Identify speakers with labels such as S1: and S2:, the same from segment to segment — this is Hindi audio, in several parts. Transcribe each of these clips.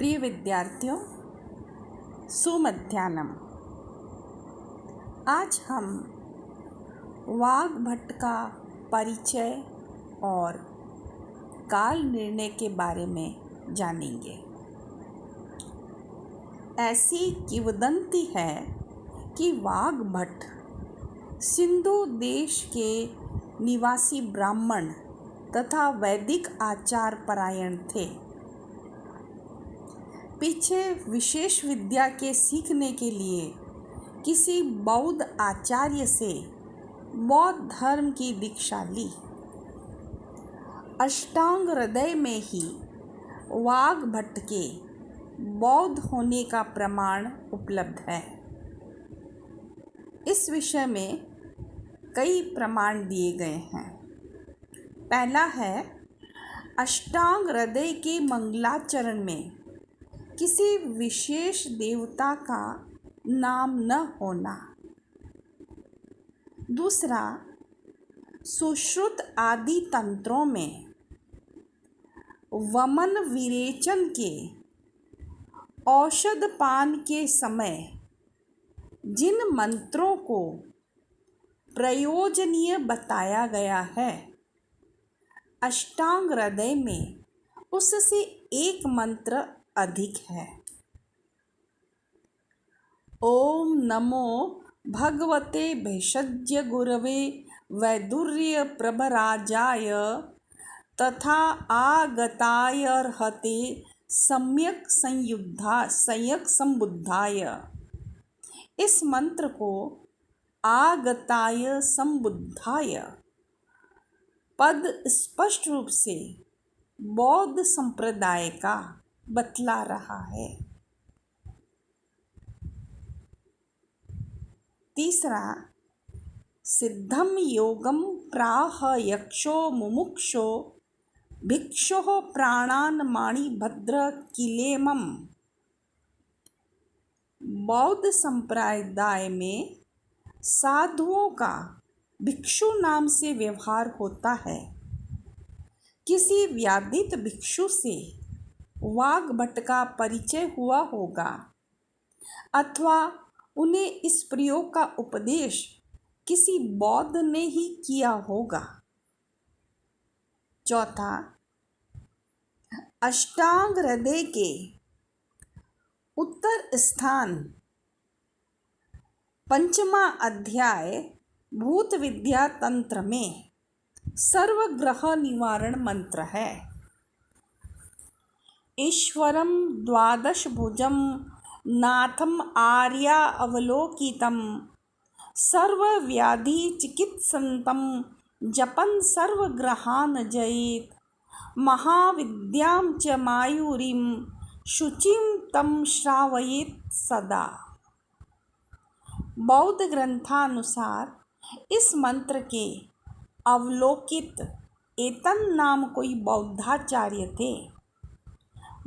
S1: प्रिय विद्यार्थियों, सुमध्याह्नम। आज हम वाग्भट का परिचय और काल निर्णय के बारे में जानेंगे। ऐसी किंवदंती है कि वाग्भट सिंधु देश के निवासी ब्राह्मण तथा वैदिक आचार परायण थे। पीछे विशेष विद्या के सीखने के लिए किसी बौद्ध आचार्य से बौद्ध धर्म की दीक्षा ली। अष्टांग हृदय में ही वाग्भट के बौद्ध होने का प्रमाण उपलब्ध है। इस विषय में कई प्रमाण दिए गए हैं। पहला है, अष्टांग हृदय के मंगलाचरण में किसी विशेष देवता का नाम न होना। दूसरा, सुश्रुत आदि तंत्रों में वमन विरेचन के औषध पान के समय जिन मंत्रों को प्रयोजनीय बताया गया है, अष्टांग हृदय में उससे एक मंत्र अधिक है। ओम नमो भगवते भेषज गुरवे वैदुर्य प्रभराजाय तथा आगतायर्हते सम्यक संबुद्धाय। इस मंत्र को आगताय संबुद्धाय पद स्पष्ट रूप से बौद्ध संप्रदाय का बतला रहा है। तीसरा, सिद्धम योगम प्राह यक्षो मुमुक्षो भिक्षोः प्राणान माणिभद्र किलेमम। बौद्ध संप्रदाय में साधुओं का भिक्षु नाम से व्यवहार होता है। किसी व्याधित भिक्षु से वाग्भट का परिचय हुआ होगा अथवा उन्हें इस प्रयोग का उपदेश किसी बौद्ध ने ही किया होगा। चौथा, अष्टांग हृदय के उत्तर स्थान पंचमा अध्याय भूत विद्या तंत्र में सर्वग्रह निवारण मंत्र है। ईश्वरम द्वादशभुजम नाथम आर्या अवलोकितम सर्वव्याधि चिकित्सन्तम जपन सर्वग्रहान जयेत महाविद्यां च मायूरीं शुचिं तम श्रावयेत सदा। बौद्ध ग्रंथानुसार इस मंत्र के अवलोकित एतन नाम कोई बौद्धाचार्य थे।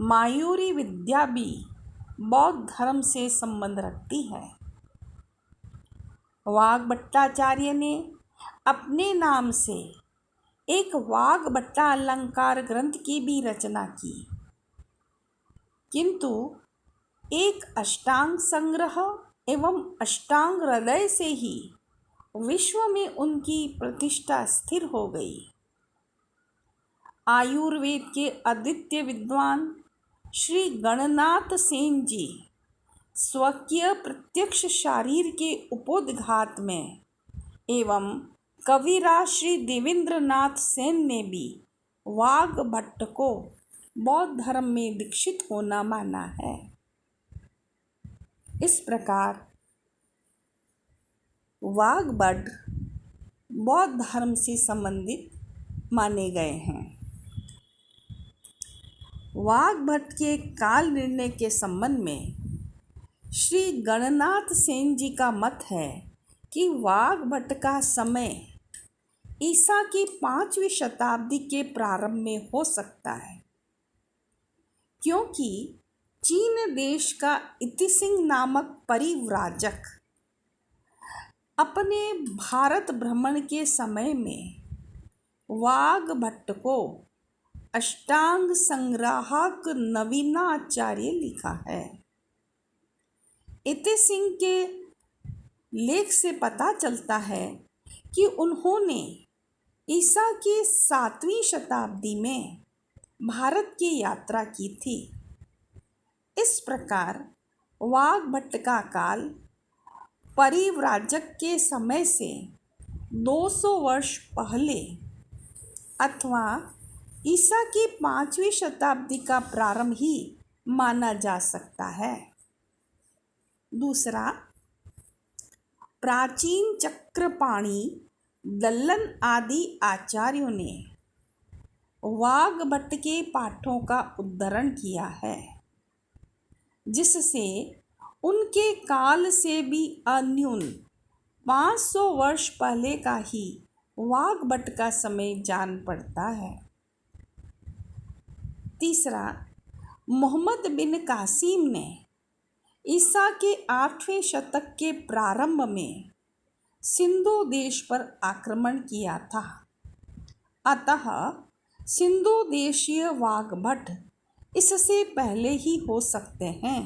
S1: मायूरी विद्या भी बौद्ध धर्म से संबंध रखती है। वाग्भट्टाचार्य ने अपने नाम से एक वाग्भट्टा अलंकार ग्रंथ की भी रचना की, किंतु एक अष्टांग संग्रह एवं अष्टांग हृदय से ही विश्व में उनकी प्रतिष्ठा स्थिर हो गई। आयुर्वेद के अद्वितीय विद्वान श्री गणनाथ सेन जी स्वकीय प्रत्यक्ष शारीर के उपोद्घात में एवं कविराज श्री देवेंद्रनाथ सेन ने भी वाग्भट को बौद्ध धर्म में दीक्षित होना माना है। इस प्रकार वाग्भट बौद्ध धर्म से संबंधित माने गए हैं। वाग्भट के काल निर्णय के संबंध में श्री गणनाथ सेन जी का मत है कि वाग्भट का समय ईसा की 5वीं शताब्दी के प्रारंभ में हो सकता है, क्योंकि चीन देश का इतिसिंह नामक परिव्राजक अपने भारत भ्रमण के समय में वाग्भट को अष्टांग संग्राहक नवीनाचार्य लिखा है। इते सिंह के लेख से पता चलता है कि उन्होंने ईसा की 7वीं शताब्दी में भारत की यात्रा की थी। इस प्रकार वाग्भट का काल परिव्राजक के समय से 200 वर्ष पहले अथवा ईसा की 5वीं शताब्दी का प्रारंभ ही माना जा सकता है। दूसरा, प्राचीन चक्रपाणि, दल्लन आदि आचार्यों ने वाग्भट के पाठों का उद्धरण किया है, जिससे उनके काल से भी अन्यून 500 वर्ष पहले का ही वाग्भट का समय जान पड़ता है। तीसरा, मोहम्मद बिन कासिम ने ईसा के 8वें शतक के प्रारंभ में सिंधु देश पर आक्रमण किया था। अतः सिंधु देशीय वाग्भट इससे पहले ही हो सकते हैं,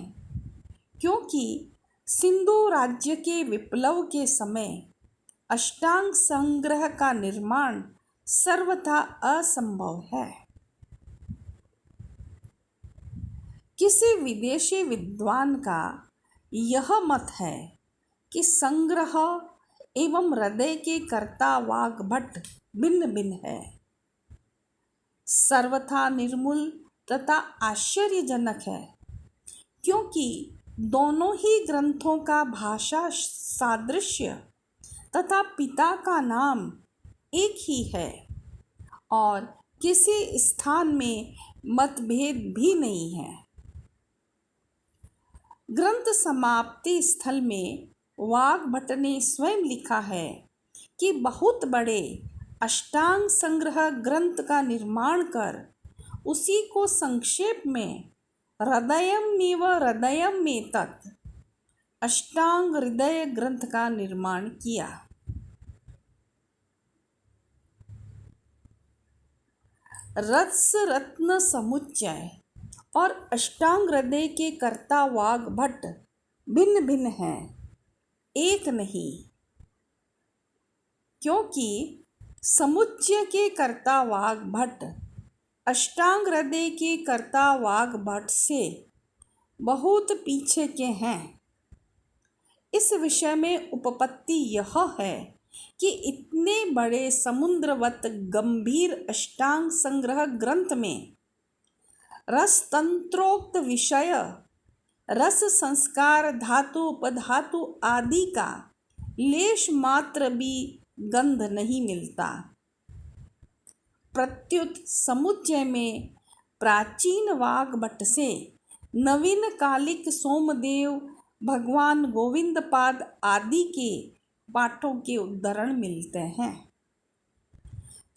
S1: क्योंकि सिंधु राज्य के विप्लव के समय अष्टांग संग्रह का निर्माण सर्वथा असंभव है। किसी विदेशी विद्वान का यह मत है कि संग्रह एवं हृदय के कर्ता वाग्भट भिन्न भिन्न है, सर्वथा निर्मूल तथा आश्चर्यजनक है, क्योंकि दोनों ही ग्रंथों का भाषा सादृश्य तथा पिता का नाम एक ही है और किसी स्थान में मतभेद भी नहीं है। ग्रंथ समाप्ति स्थल में वाग्भट ने स्वयं लिखा है कि बहुत बड़े अष्टांग संग्रह ग्रंथ का निर्माण कर उसी को संक्षेप में हृदयमेव हृदयमेतत् अष्टांग हृदय ग्रंथ का निर्माण किया। रस रत्न समुच्चय और अष्टांग हृदय के कर्ता वाग्भट भिन्न भिन्न हैं, एक नहीं, क्योंकि समुच्चय के कर्ता वाग्भट अष्टांग हृदय के कर्ता वाग्भट से बहुत पीछे के हैं। इस विषय में उपपत्ति यह है कि इतने बड़े समुद्रवत गंभीर अष्टांग संग्रह ग्रंथ में रस तंत्रोक्त विषय, रस संस्कार, धातु उपधातु आदि का लेश मात्र भी गंध नहीं मिलता। प्रत्युत समुच्चय में प्राचीन वाग्भट से नवीन कालिक सोमदेव, भगवान गोविंद पाद आदि के पाठों के उद्धरण मिलते हैं।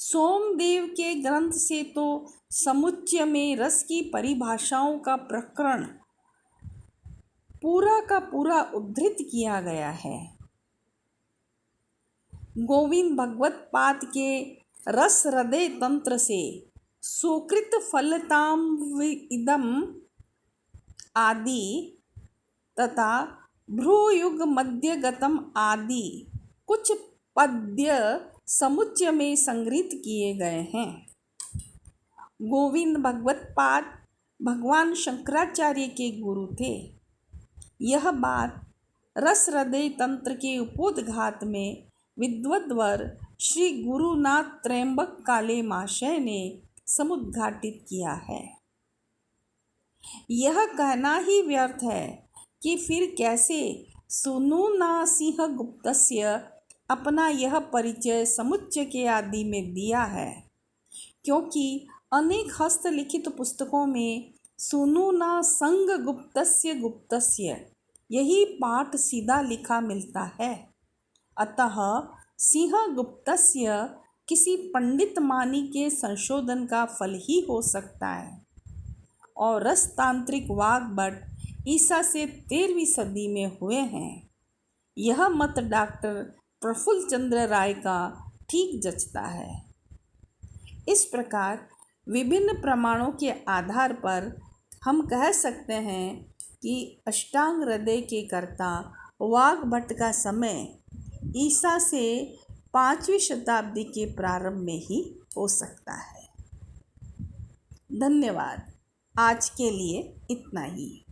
S1: सोमदेव के ग्रंथ से तो समुच्चय में रस की परिभाषाओं का प्रकरण पूरा का पूरा उद्धृत किया गया है। गोविंद भगवत पाद के रस हृदय तंत्र से सुकृत फलताम इदम आदि तथा भ्रूयुग मध्यगतम आदि कुछ पद्य समुच्चय में संग्रहित किए गए हैं। गोविंद भगवत पाद भगवान शंकराचार्य के गुरु थे। यह बात रस हृदय तंत्र के उपोद्घात में विद्वद्वर श्री गुरुनाथ त्रयंबक काले महाशय ने समुद्घाटित किया है। यह कहना ही व्यर्थ है कि फिर कैसे सुनु ना सिंह गुप्तस्य अपना यह परिचय समुच्चय के आदि में दिया है, क्योंकि अनेक हस्तलिखित पुस्तकों में सुनु ना संग गुप्तस्य यही पाठ सीधा लिखा मिलता है। अतः सिंह गुप्तस्य किसी पंडित मानी के संशोधन का फल ही हो सकता है और रसतांत्रिक वाग्भट ईसा से 13वीं सदी में हुए हैं। यह मत डॉक्टर प्रफुल्ल चंद्र राय का ठीक जचता है। इस प्रकार विभिन्न प्रमाणों के आधार पर हम कह सकते हैं कि अष्टांग हृदय के कर्ता वाग्भट का समय ईसा से 5वीं शताब्दी के प्रारंभ में ही हो सकता है। धन्यवाद। आज के लिए इतना ही।